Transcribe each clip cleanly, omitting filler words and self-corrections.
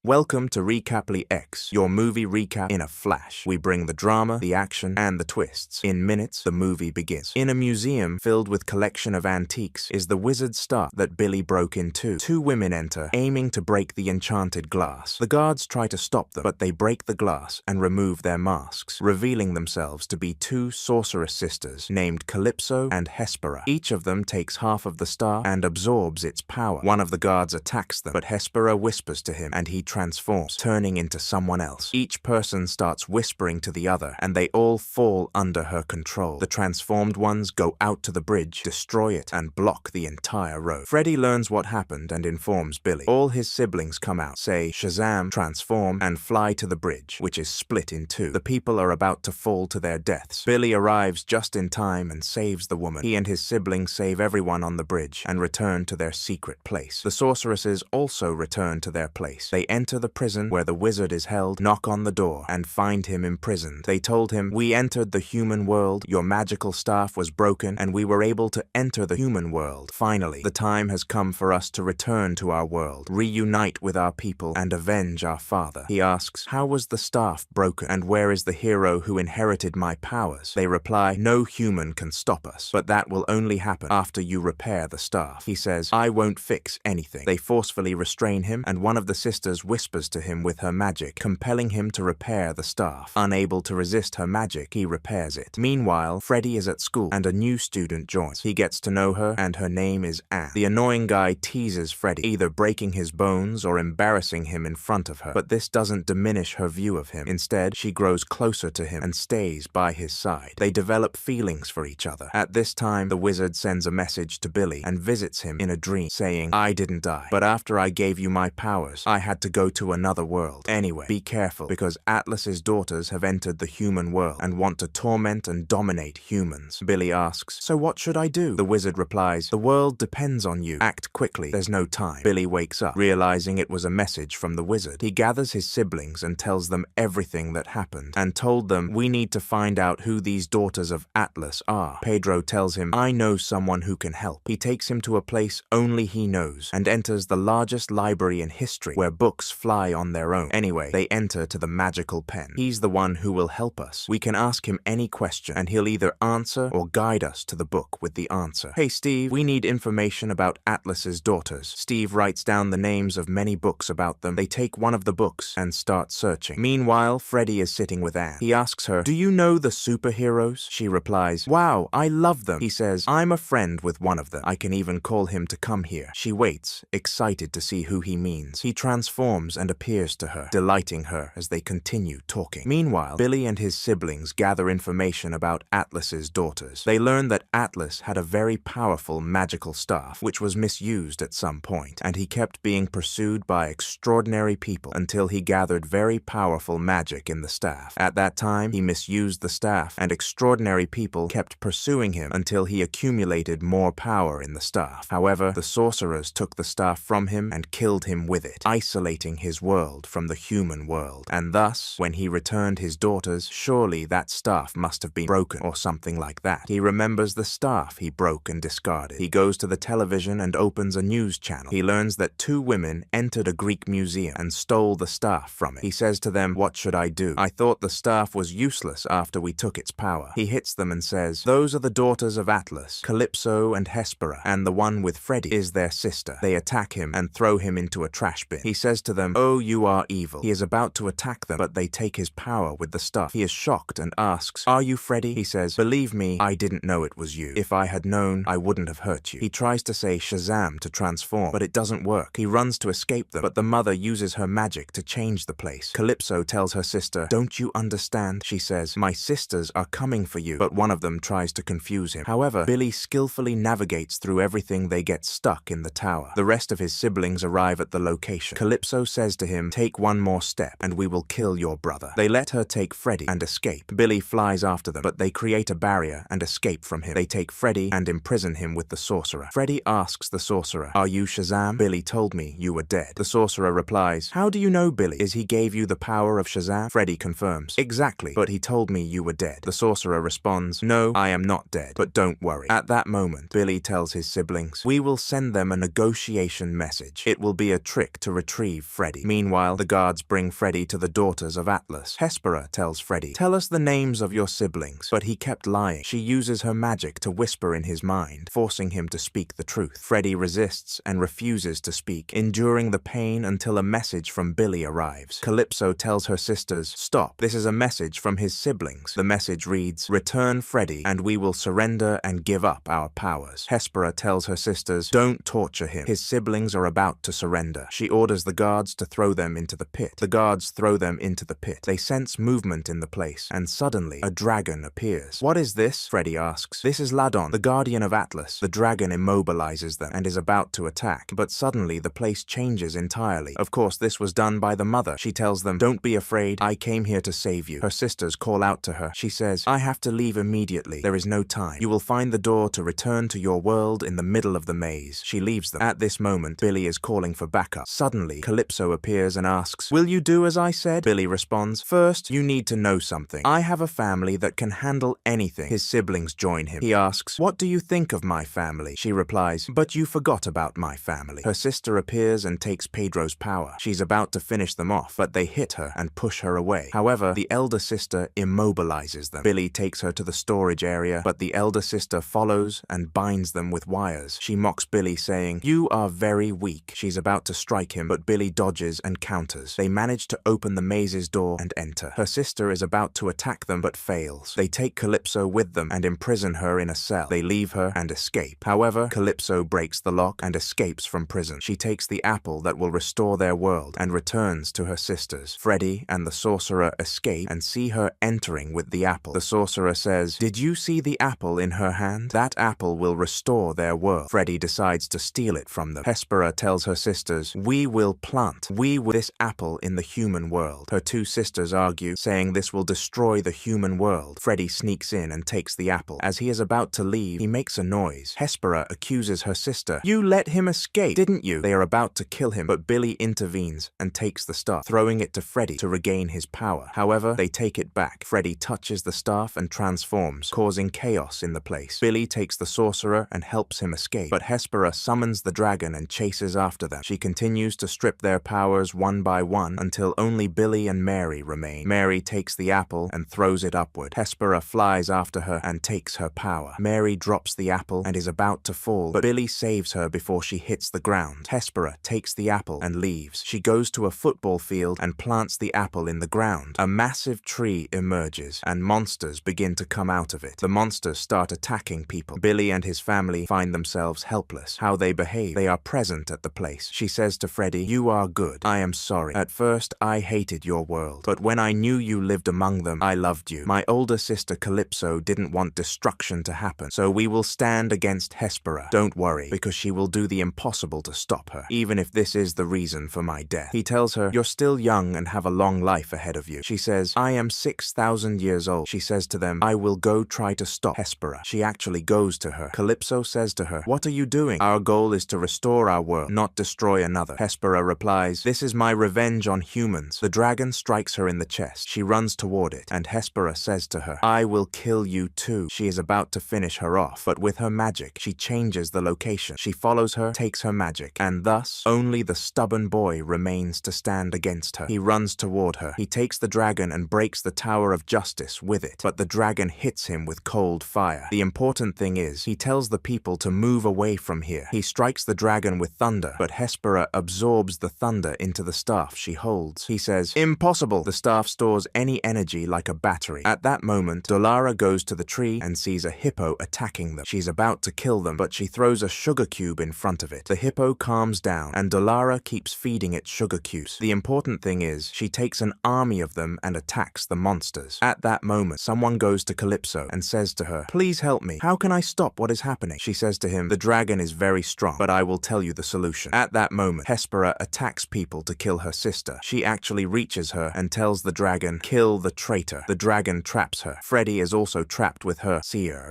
Welcome to Recaply X, your movie recap in a flash. We bring the drama, the action, and the twists. In minutes, the movie begins. In a museum filled with collection of antiques is the wizard's staff that Billy broke into. Two women enter, aiming to break the enchanted glass. The guards try to stop them, but they break the glass and remove their masks, revealing themselves to be two sorceress sisters named Calypso and Hespera. Each of them takes half of the staff and absorbs its power. One of the guards attacks them, but Hespera whispers to him and he transforms, turning into someone else. Each person starts whispering to the other, and they all fall under her control. The transformed ones go out to the bridge, destroy it, and block the entire road. Freddy learns what happened and informs Billy. All his siblings come out, say shazam, transform, and fly to the bridge, which is split in two. The people are about to fall to their deaths. Billy arrives just in time and saves the woman. He and his siblings save everyone on the bridge and return to their secret place. The sorceresses also return to their place. They enter the prison where the wizard is held, knock on the door, and find him imprisoned. They told him, "We entered the human world, your magical staff was broken, and we were able to enter the human world. Finally, the time has come for us to return to our world, reunite with our people, and avenge our father." He asks, "How was the staff broken, and where is the hero who inherited my powers?" They reply, "No human can stop us, but that will only happen after you repair the staff." He says, "I won't fix anything." They forcefully restrain him, and one of the sisters whispers to him with her magic, compelling him to repair the staff. Unable to resist her magic, he repairs it. Meanwhile, Freddy is at school, and a new student joins. He gets to know her, and her name is Anne. The annoying guy teases Freddy, either breaking his bones or embarrassing him in front of her, but this doesn't diminish her view of him. Instead, she grows closer to him and stays by his side. They develop feelings for each other. At this time, the wizard sends a message to Billy and visits him in a dream, saying, "I didn't die, but after I gave you my powers, I had to go to another world. Anyway, be careful, because Atlas's daughters have entered the human world and want to torment and dominate humans." Billy asks, "So what should I do?" The wizard replies, "The world depends on you. Act quickly, there's no time." Billy wakes up, realizing it was a message from the wizard. He gathers his siblings and tells them everything that happened, and told them, "We need to find out who these daughters of Atlas are." Pedro tells him, "I know someone who can help." He takes him to a place only he knows, and enters the largest library in history, where books fly on their own. Anyway, they enter to the magical pen. "He's the one who will help us. We can ask him any question, and he'll either answer or guide us to the book with the answer." "Hey Steve, we need information about Atlas's daughters." Steve writes down the names of many books about them. They take one of the books and start searching. Meanwhile, Freddy is sitting with Anne. He asks her, "Do you know the superheroes?" She replies, "Wow, I love them." He says, "I'm a friend with one of them. I can even call him to come here." She waits, excited to see who he means. He transforms and appears to her, delighting her as they continue talking. Meanwhile, Billy and his siblings gather information about Atlas's daughters. They learn that Atlas had a very powerful magical staff, which was misused at some point, and he kept being pursued by extraordinary people until he gathered very powerful magic in the staff. At that time, he misused the staff, and extraordinary people kept pursuing him until he accumulated more power in the staff. However, the sorcerers took the staff from him and killed him with it, isolating his world from the human world. And thus, when he returned his daughters, surely that staff must have been broken or something like that. He remembers the staff he broke and discarded. He goes to the television and opens a news channel. He learns that two women entered a Greek museum and stole the staff from it. He says to them, "What should I do? I thought the staff was useless after we took its power." He hits them and says, "Those are the daughters of Atlas, Calypso and Hespera, and the one with Freddy is their sister." They attack him and throw him into a trash bin. He says to them, "Oh, you are evil." He is about to attack them, but they take his power with the stuff. He is shocked and asks, "Are you Freddy?" He says, "Believe me, I didn't know it was you. If I had known, I wouldn't have hurt you." He tries to say shazam to transform, but it doesn't work. He runs to escape them, but the mother uses her magic to change the place. Calypso tells her sister, "Don't you understand?" She says, "My sisters are coming for you," but one of them tries to confuse him. However, Billy skillfully navigates through everything. They get stuck in the tower. The rest of his siblings arrive at the location. Calypso says to him, "Take one more step, and we will kill your brother." They let her take Freddy and escape. Billy flies after them, but they create a barrier and escape from him. They take Freddy and imprison him with the sorcerer. Freddy asks the sorcerer, "Are you Shazam?" "Billy told me you were dead." The sorcerer replies, "How do you know, Billy? Is he gave you the power of Shazam?" Freddy confirms, "Exactly, but he told me you were dead." The sorcerer responds, "No, I am not dead, but don't worry." At that moment, Billy tells his siblings, "We will send them a negotiation message. It will be a trick to retrieve Freddy. Meanwhile, the guards bring Freddy to the daughters of Atlas. Hespera tells Freddy, "Tell us the names of your siblings." But he kept lying. She uses her magic to whisper in his mind, forcing him to speak the truth. Freddy resists and refuses to speak, enduring the pain until a message from Billy arrives. Calypso tells her sisters, "Stop, this is a message from his siblings." The message reads, "Return Freddy, and we will surrender and give up our powers." Hespera tells her sisters, "Don't torture him. His siblings are about to surrender." She orders the guards to throw them into the pit. The guards throw them into the pit. They sense movement in the place, and suddenly a dragon appears. "What is this?" Freddy asks. "This is Ladon, the guardian of Atlas." The dragon immobilizes them and is about to attack, but suddenly the place changes entirely. Of course, this was done by the mother. She tells them, "Don't be afraid. I came here to save you." Her sisters call out to her. She says, "I have to leave immediately. There is no time. You will find the door to return to your world in the middle of the maze." She leaves them. At this moment, Billy is calling for backup. Suddenly, Calypso appears and asks, "Will you do as I said?" Billy responds, "First, you need to know something. I have a family that can handle anything." His siblings join him. He asks, "What do you think of my family?" She replies, "But you forgot about my family." Her sister appears and takes Pedro's power. She's about to finish them off, but they hit her and push her away. However, the elder sister immobilizes them. Billy takes her to the storage area, but the elder sister follows and binds them with wires. She mocks Billy, saying, "You are very weak." She's about to strike him, but Billy dodges and counters. They manage to open the maze's door and enter. Her sister is about to attack them but fails. They take Calypso with them and imprison her in a cell. They leave her and escape. However, Calypso breaks the lock and escapes from prison. She takes the apple that will restore their world and returns to her sisters. Freddy and the sorcerer escape and see her entering with the apple. The sorcerer says, "Did you see the apple in her hand? That apple will restore their world." Freddy decides to steal it from them. Hespera tells her sisters, "We will plant this apple in the human world." Her two sisters argue, saying this will destroy the human world. Freddy sneaks in and takes the apple. As he is about to leave, he makes a noise. Hespera accuses her sister, "You let him escape, didn't you?" They are about to kill him, but Billy intervenes and takes the staff, throwing it to Freddy to regain his power. However, they take it back. Freddy touches the staff and transforms, causing chaos in the place. Billy takes the sorcerer and helps him escape, but Hespera summons the dragon and chases after them. She continues to strip their powers one by one until only Billy and Mary remain. Mary takes the apple and throws it upward. Hespera flies after her and takes her power. Mary drops the apple and is about to fall, but Billy saves her before she hits the ground. Hespera takes the apple and leaves. She goes to a football field and plants the apple in the ground. A massive tree emerges, and monsters begin to come out of it. The monsters start attacking people. Billy and his family find themselves helpless. How they behave. They are present at the place. She says to Freddy, "You are good. I am sorry. At first, I hated your world, but when I knew you lived among them, I loved you. My older sister Calypso didn't want destruction to happen, so we will stand against Hespera. Don't worry, because she will do the impossible to stop her, even if this is the reason for my death." He tells her, "You're still young and have a long life ahead of you." She says, "I am 6,000 years old." She says to them, "I will go try to stop Hespera." She actually goes to her. Calypso says to her, "What are you doing? Our goal is to restore our world, not destroy another." Hespera replies, "This is my revenge on humans." The dragon strikes her in the chest. She runs toward it, and Hespera says to her, "I will kill you too." She is about to finish her off, but with her magic, she changes the location. She follows her, takes her magic, and thus, only the stubborn boy remains to stand against her. He runs toward her. He takes the dragon and breaks the Tower of Justice with it, but the dragon hits him with cold fire. The important thing is, he tells the people to move away from here. He strikes the dragon with thunder, but Hespera absorbs the thunder into the staff she holds. He says, "Impossible!" The staff stores any energy like a battery. At that moment, Dolara goes to the tree and sees a hippo attacking them. She's about to kill them, but she throws a sugar cube in front of it. The hippo calms down, and Dolara keeps feeding it sugar cubes. The important thing is, she takes an army of them and attacks the monsters. At that moment, someone goes to Calypso and says to her, "Please help me. How can I stop what is happening?" She says to him, "The dragon is very strong, but I will tell you the solution." At that moment, Hespera attacks people to kill her sister. She actually reaches her and tells the dragon, "Kill the traitor." The dragon traps her. Freddy is also trapped with her,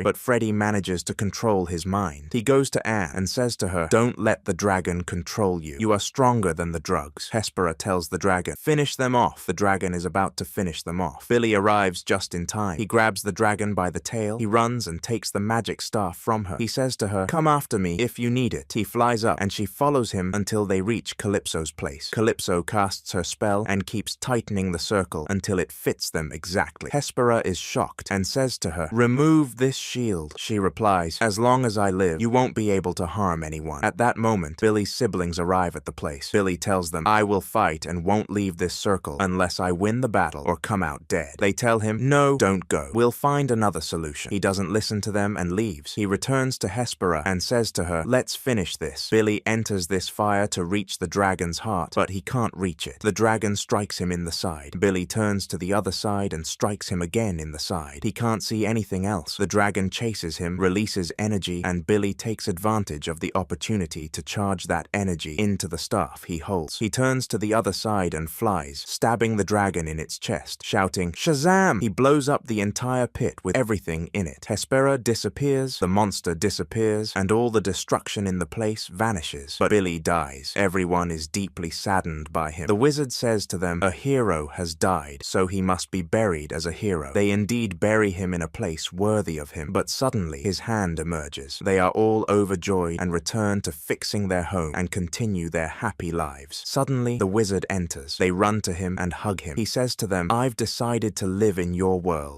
but Freddy manages to control his mind. He goes to Anne and says to her, "Don't let the dragon control you. You are stronger than the drugs." Hespera tells the dragon, "Finish them off." The dragon is about to finish them off. Billy arrives just in time. He grabs the dragon by the tail. He runs and takes the magic staff from her. He says to her, "Come after me if you need it." He flies up and she follows him until they reach Calypso's Calypso's place. Calypso casts her spell and keeps tightening the circle until it fits them exactly. Hespera is shocked and says to her, "Remove this shield." She replies, "As long as I live, you won't be able to harm anyone." At that moment, Billy's siblings arrive at the place. Billy tells them, "I will fight and won't leave this circle unless I win the battle or come out dead." They tell him, "No, don't go. We'll find another solution." He doesn't listen to them and leaves. He returns to Hespera and says to her, "Let's finish this." Billy enters this fire to reach the dragon's heart, but he can't reach it. The dragon strikes him in the side. Billy turns to the other side and strikes him again in the side. He can't see anything else. The dragon chases him, releases energy, and Billy takes advantage of the opportunity to charge that energy into the staff he holds. He turns to the other side and flies, stabbing the dragon in its chest, shouting, "Shazam!" He blows up the entire pit with everything in it. Hespera disappears, the monster disappears, and all the destruction in the place vanishes. But Billy dies. Everyone is deeply saddened by him. The wizard says to them, "A hero has died, so he must be buried as a hero." They indeed bury him in a place worthy of him, but suddenly his hand emerges. They are all overjoyed and return to fixing their home and continue their happy lives. Suddenly, the wizard enters. They run to him and hug him. He says to them, "I've decided to live in your world.